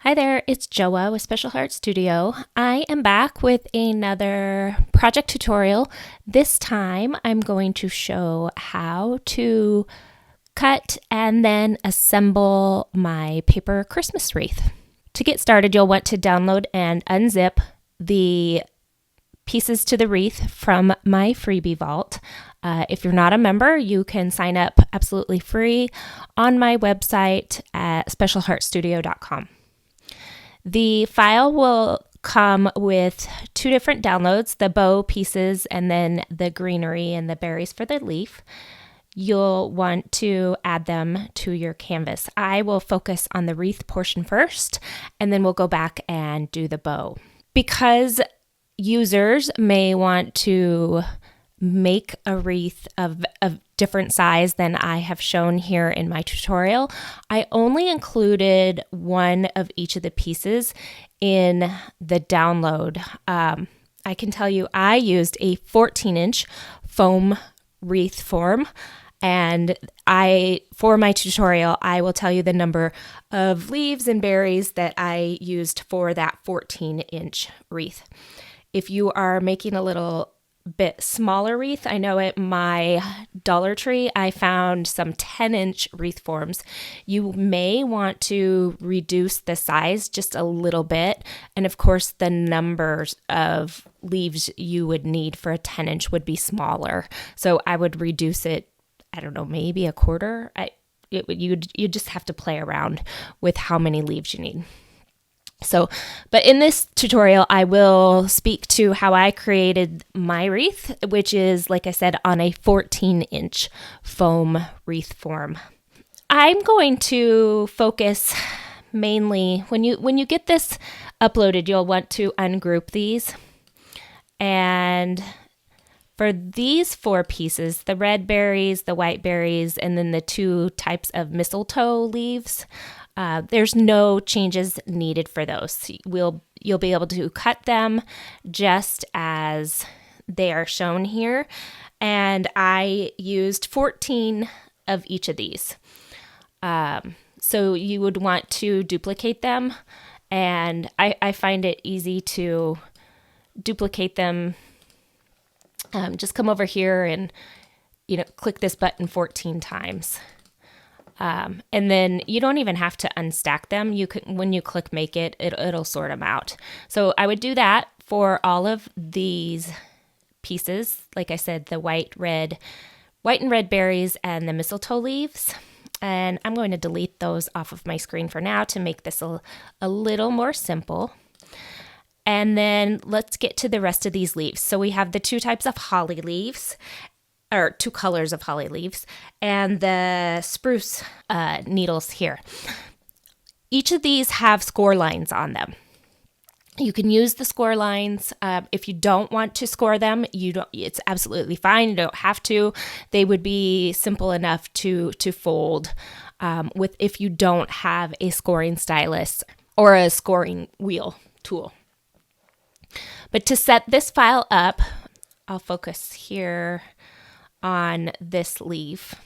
Hi there, it's Joa with Special Heart Studio. I am back with another project tutorial. This time I'm going to show how to cut and then assemble my paper Christmas wreath. To get started, you'll want to download and unzip the pieces to the wreath from my freebie vault. If you're not a member, you can sign up absolutely free on my website at specialheartstudio.com. The file will come with two different downloads, the bow pieces and then the greenery and the berries for the leaf. You'll want to add them to your canvas. I will focus on the wreath portion first, and then we'll go back and do the bow. Because users may want to make a wreath of different size than I have shown here in my tutorial, I only included one of each of the pieces in the download. I can tell you I used a 14-inch foam wreath form, and for my tutorial, I will tell you the number of leaves and berries that I used for that 14-inch wreath. If you are making a little bit smaller wreath, I know at my Dollar Tree I found some 10-inch wreath forms. You may want to reduce the size just a little bit, and of course the numbers of leaves you would need for a 10-inch would be smaller. So I would reduce it, I don't know, maybe a quarter. You just have to play around with how many leaves you need. But in this tutorial, I will speak to how I created my wreath, which is, like I said, on a 14-inch foam wreath form. I'm going to focus mainly, when you get this uploaded, you'll want to ungroup these. And for these four pieces, the red berries, the white berries, and then the two types of mistletoe leaves, there's no changes needed for those. You'll be able to cut them just as they are shown here. And I used 14 of each of these. So you would want to duplicate them. And I find it easy to duplicate them. Just come over here and click this button 14 times. And then you don't even have to unstack them. You can, when you click make it'll sort them out. So I would do that for all of these pieces. Like I said, the white and red berries and the mistletoe leaves. And I'm going to delete those off of my screen for now to make this a little more simple. And then let's get to the rest of these leaves. So we have the two types of holly leaves, or two colors of holly leaves, and the spruce needles here. Each of these have score lines on them. You can use the score lines. If you don't want to score them, it's absolutely fine. You don't have to. They would be simple enough to fold if you don't have a scoring stylus or a scoring wheel tool. But to set this file up, I'll focus here on this leaf.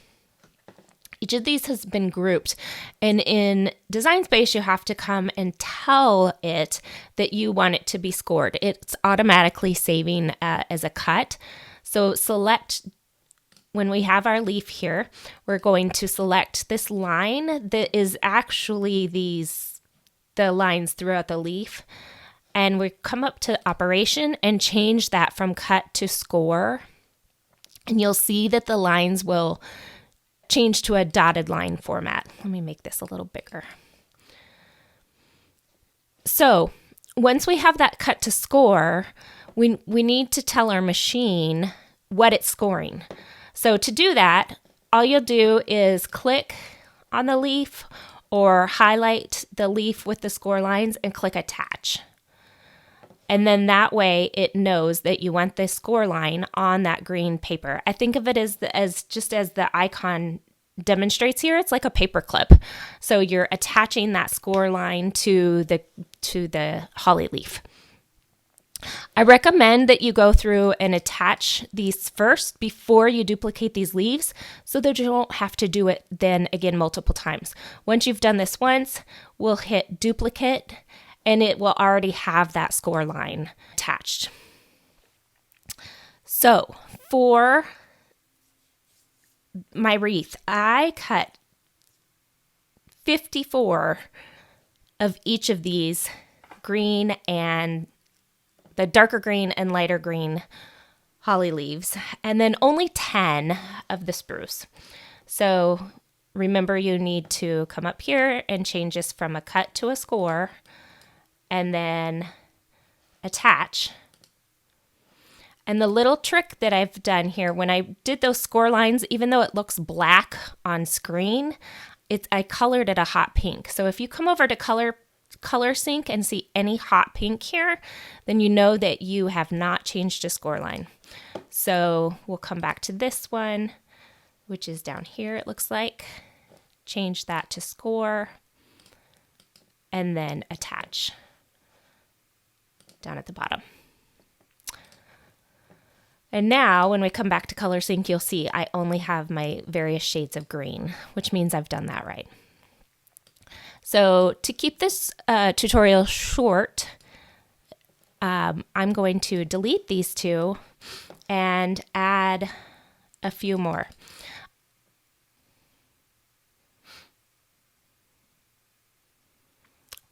Each of these has been grouped, and in Design Space you have to come and tell it that you want it to be scored. It's automatically saving as a cut. So select, when we have our leaf here, we're going to select this line that is actually the lines throughout the leaf, and we come up to Operation and change that from cut to score. And you'll see that the lines will change to a dotted line format. Let me make this a little bigger. So once we have that cut to score, we need to tell our machine what it's scoring. So to do that, all you'll do is click on the leaf or highlight the leaf with the score lines and click Attach. And then that way it knows that you want this score line on that green paper. I think of it as just as the icon demonstrates here, it's like a paper clip. So you're attaching that score line to the holly leaf. I recommend that you go through and attach these first before you duplicate these leaves so that you don't have to do it then again multiple times. Once you've done this once, we'll hit duplicate and it will already have that score line attached. So for my wreath, I cut 54 of each of these green and the darker green and lighter green holly leaves, and then only 10 of the spruce. So remember, you need to come up here and change this from a cut to a score and then attach. And the little trick that I've done here, when I did those score lines, even though it looks black on screen, I colored it a hot pink. So if you come over to color sync and see any hot pink here, then you know that you have not changed a score line. So we'll come back to this one, which is down here, it looks like. Change that to score and then attach down at the bottom. And now when we come back to color sync, you'll see I only have my various shades of green, which means I've done that right. So to keep this tutorial short, I'm going to delete these two and add a few more.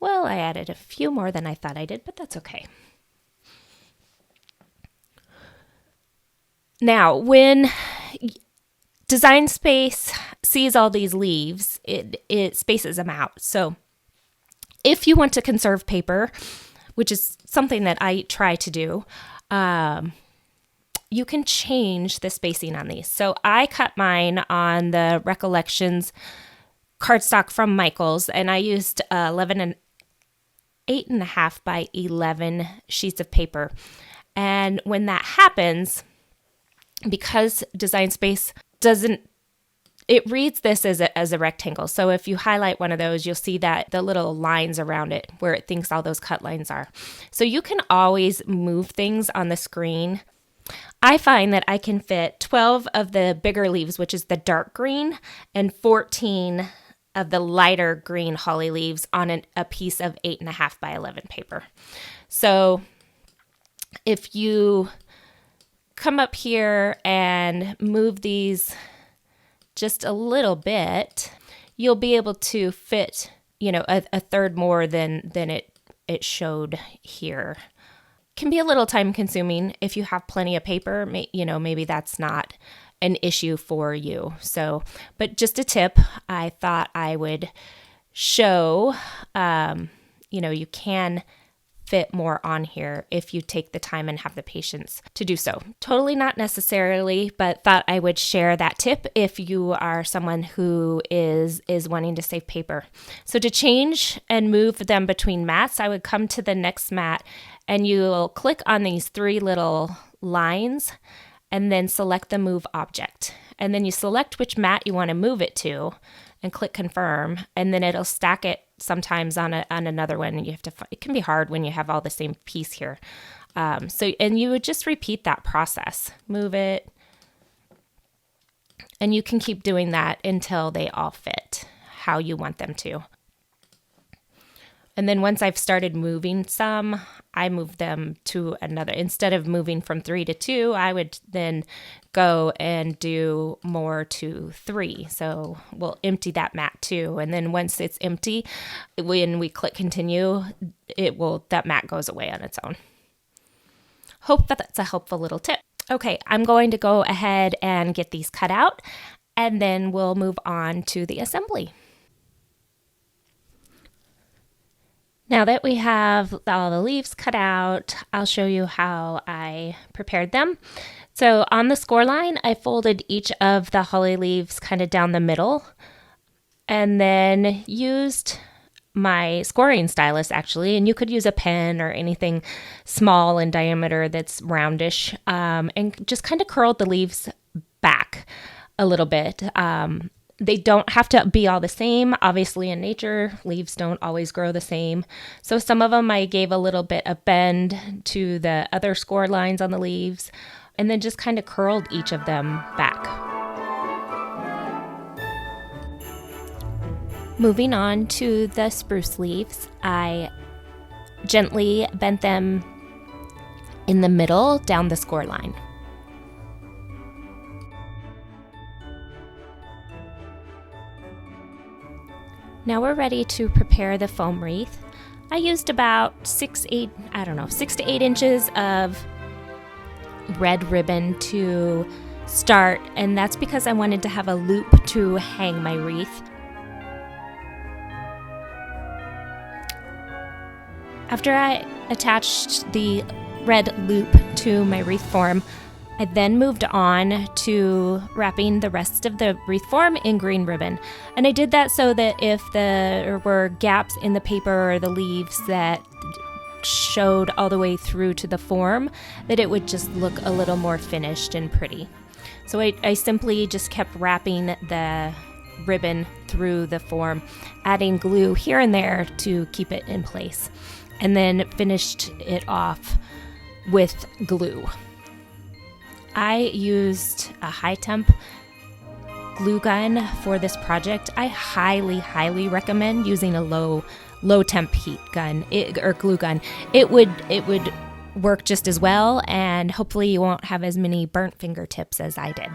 Well, I added a few more than I thought I did, but that's okay. Now, when Design Space sees all these leaves, it spaces them out. So if you want to conserve paper, which is something that I try to do, you can change the spacing on these. So I cut mine on the Recollections cardstock from Michaels, and I used 8.5 by 11 sheets of paper. And when that happens, because Design Space it reads this as a rectangle. So if you highlight one of those, you'll see that the little lines around it where it thinks all those cut lines are. So you can always move things on the screen. I find that I can fit 12 of the bigger leaves, which is the dark green, and 14 of the lighter green holly leaves on a piece of 8.5 by 11 paper. So if you come up here and move these just a little bit, you'll be able to fit, a third more than it showed here. Can be a little time consuming if you have plenty of paper. Maybe that's not an issue for you. So, but just a tip, I thought I would show. You can fit more on here if you take the time and have the patience to do so. Totally not necessarily, but thought I would share that tip if you are someone who is wanting to save paper. So to change and move them between mats, I would come to the next mat and you'll click on these three little lines and then select the move object. And then you select which mat you want to move it to and click confirm, and then it'll stack it sometimes on another one. And it can be hard when you have all the same piece here. And you would just repeat that process. Move it, and you can keep doing that until they all fit how you want them to. And then once I've started moving some, I move them to another. Instead of moving from 3 to 2, I would then go and do more to 3. So we'll empty that mat too. And then once it's empty, when we click continue, that mat goes away on its own. Hope that that's a helpful little tip. Okay, I'm going to go ahead and get these cut out, and then we'll move on to the assembly. Now that we have all the leaves cut out, I'll show you how I prepared them. So on the score line, I folded each of the holly leaves kind of down the middle and then used my scoring stylus actually, and you could use a pen or anything small in diameter that's roundish, and just kind of curled the leaves back a little bit. They don't have to be all the same. Obviously, in nature, leaves don't always grow the same. So some of them I gave a little bit of bend to the other score lines on the leaves, and then just kind of curled each of them back. Moving on to the spruce leaves, I gently bent them in the middle down the score line. Now we're ready to prepare the foam wreath. I used about 6 to 8 inches of red ribbon to start, and that's because I wanted to have a loop to hang my wreath. After I attached the red loop to my wreath form, I then moved on to wrapping the rest of the wreath form in green ribbon. And I did that so that if there were gaps in the paper or the leaves that showed all the way through to the form, that it would just look a little more finished and pretty. So I simply just kept wrapping the ribbon through the form, adding glue here and there to keep it in place, and then finished it off with glue. I used a high temp glue gun for this project. I highly recommend using a low temp heat gun or glue gun. It would work just as well, and hopefully you won't have as many burnt fingertips as I did.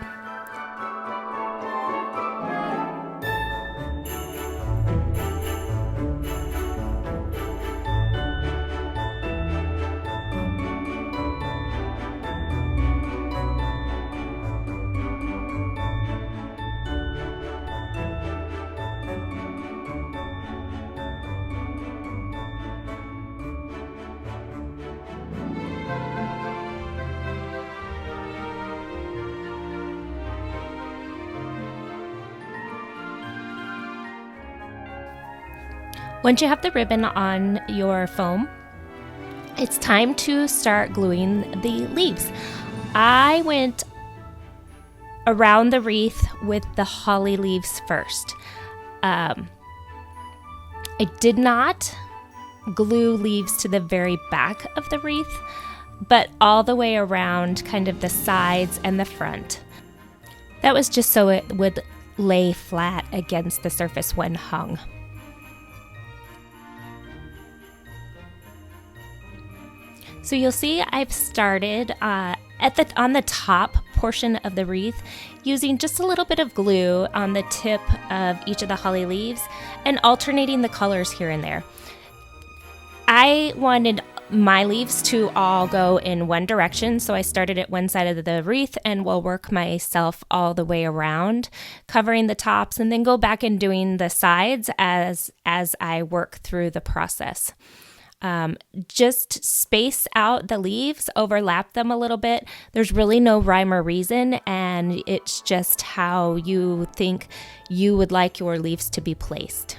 Once you have the ribbon on your foam, it's time to start gluing the leaves. I went around the wreath with the holly leaves first. I did not glue leaves to the very back of the wreath, but all the way around kind of the sides and the front. That was just so it would lay flat against the surface when hung. So you'll see I've started on the top portion of the wreath using just a little bit of glue on the tip of each of the holly leaves and alternating the colors here and there. I wanted my leaves to all go in one direction, so I started at one side of the wreath and will work myself all the way around, covering the tops, and then go back and doing the sides as I work through the process. Just space out the leaves, overlap them a little bit. There's really no rhyme or reason, and it's just how you think you would like your leaves to be placed.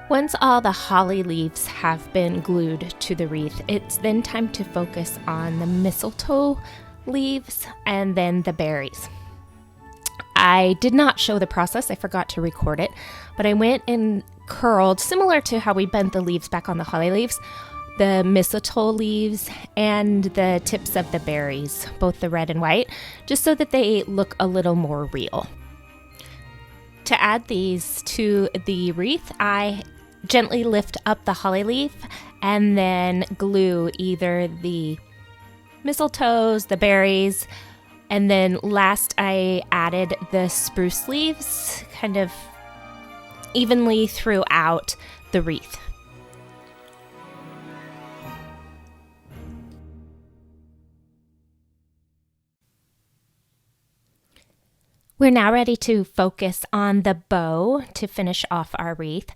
Once all the holly leaves have been glued to the wreath, it's then time to focus on the mistletoe leaves and then the berries. I did not show the process, I forgot to record it, but I went and curled, similar to how we bent the leaves back on the holly leaves, the mistletoe leaves and the tips of the berries, both the red and white, just so that they look a little more real. To add these to the wreath, I gently lift up the holly leaf and then glue either the mistletoes, the berries, and then last I added the spruce leaves kind of evenly throughout the wreath. We're now ready to focus on the bow to finish off our wreath.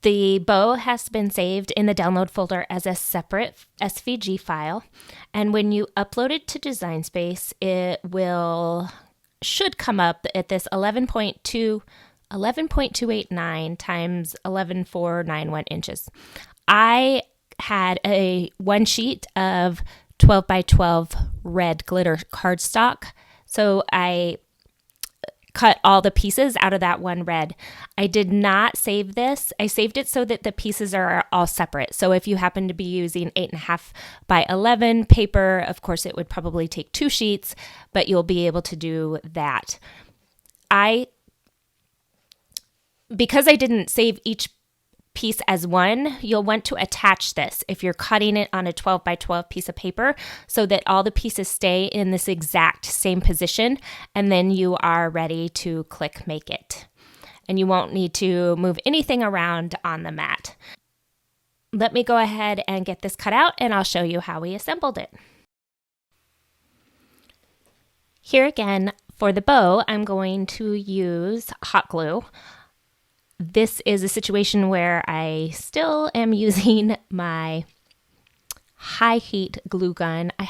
The bow has been saved in the download folder as a separate SVG file, and when you upload it to Design Space, it should come up at this 11.289 times 11.491 inches. I had a one sheet of 12 by 12 red glitter cardstock, so I cut all the pieces out of that one red. I did not save this. I saved it so that the pieces are all separate. So if you happen to be using 8.5 by 11 paper, of course it would probably take 2 sheets, but you'll be able to do that. Because I didn't save each piece as one, you'll want to attach this if you're cutting it on a 12 by 12 piece of paper so that all the pieces stay in this exact same position, and then you are ready to click Make It. And you won't need to move anything around on the mat. Let me go ahead and get this cut out and I'll show you how we assembled it. Here again, for the bow, I'm going to use hot glue. This is a situation where I still am using my high heat glue gun. I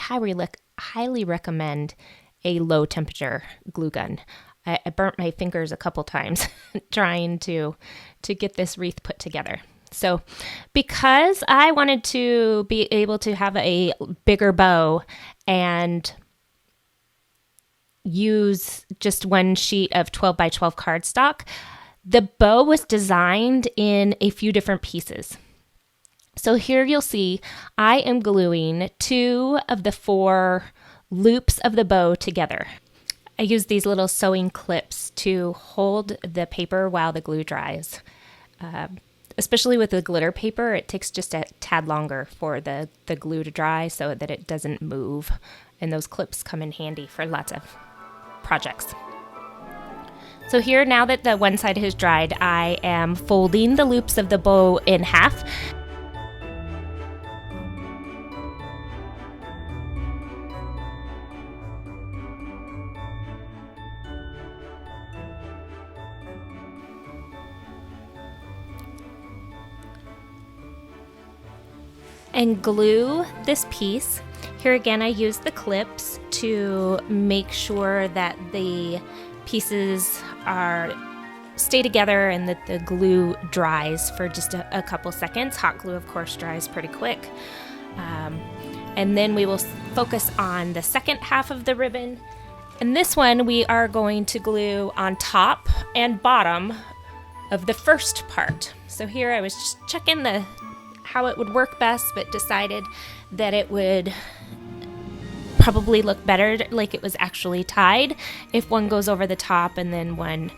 highly recommend a low temperature glue gun. I burnt my fingers a couple times trying to get this wreath put together. So because I wanted to be able to have a bigger bow and use just one sheet of 12 by 12 cardstock, the bow was designed in a few different pieces. So here you'll see I am gluing 2 of the 4 loops of the bow together. I use these little sewing clips to hold the paper while the glue dries. Especially with the glitter paper, it takes just a tad longer for the glue to dry so that it doesn't move. And those clips come in handy for lots of projects. So here, now that the one side has dried, I am folding the loops of the bow in half. And glue this piece. Here again, I use the clips to make sure that the pieces stay together and that the glue dries for just a couple seconds. Hot glue, of course, dries pretty quick. And then we will focus on the second half of the ribbon. And this one we are going to glue on top and bottom of the first part. So here I was just checking how it would work best, but decided that it would probably look better like it was actually tied if one goes over the top and then one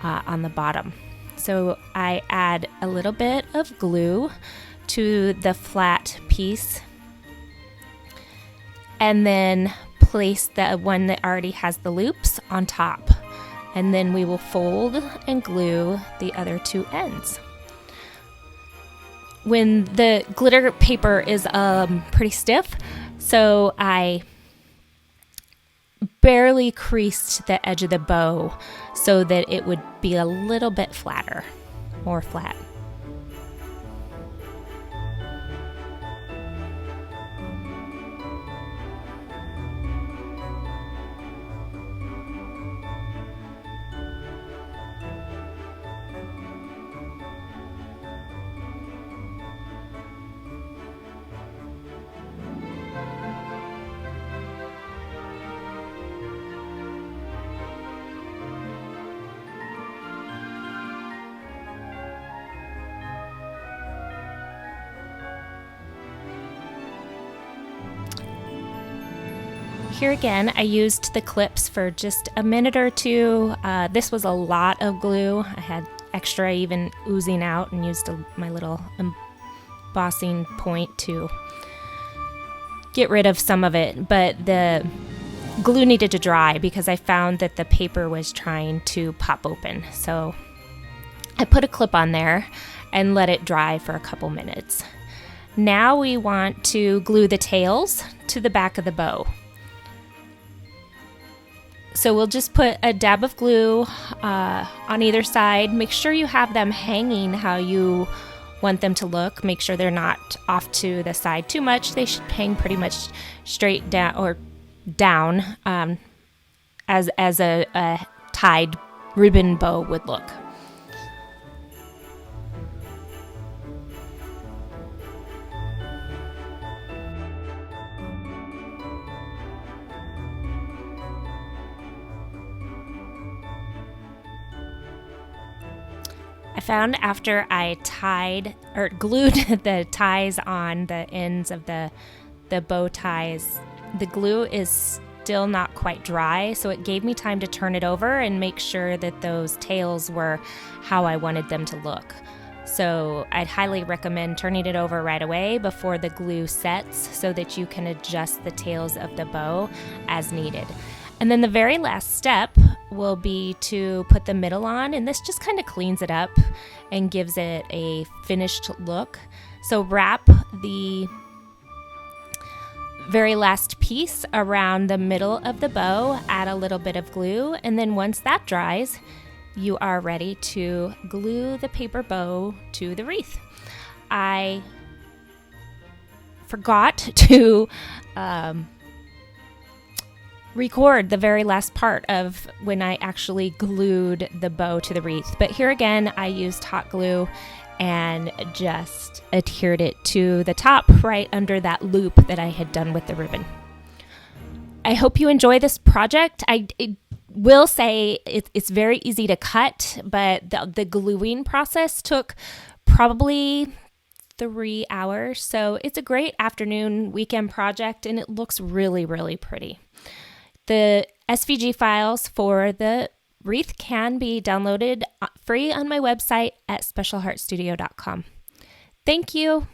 on the bottom. So I add a little bit of glue to the flat piece and then place the one that already has the loops on top, and then we will fold and glue the other 2 ends. When the glitter paper is pretty stiff, so I barely creased the edge of the bow so that it would be a little bit flatter, more flat. Here again, I used the clips for just a minute or 2. This was a lot of glue. I had extra even oozing out and used my little embossing point to get rid of some of it. But the glue needed to dry because I found that the paper was trying to pop open. So I put a clip on there and let it dry for a couple minutes. Now we want to glue the tails to the back of the bow. So we'll just put a dab of glue on either side. Make sure you have them hanging how you want them to look. Make sure they're not off to the side too much. They should hang pretty much straight down or down as a tied ribbon bow would look. I found after I tied or glued the ties on the ends of the bow ties, the glue is still not quite dry, so it gave me time to turn it over and make sure that those tails were how I wanted them to look. So I'd highly recommend turning it over right away before the glue sets so that you can adjust the tails of the bow as needed. And then the very last step will be to put the middle on, and this just kind of cleans it up and gives it a finished look. So wrap the very last piece around the middle of the bow, add a little bit of glue, and then once that dries, you are ready to glue the paper bow to the wreath. I forgot to record the very last part of when I actually glued the bow to the wreath. But here again, I used hot glue and just adhered it to the top right under that loop that I had done with the ribbon. I hope you enjoy this project. I will say it's very easy to cut, but the gluing process took probably 3 hours. So it's a great afternoon weekend project, and it looks really, really pretty. The SVG files for the wreath can be downloaded free on my website at specialheartstudio.com. Thank you.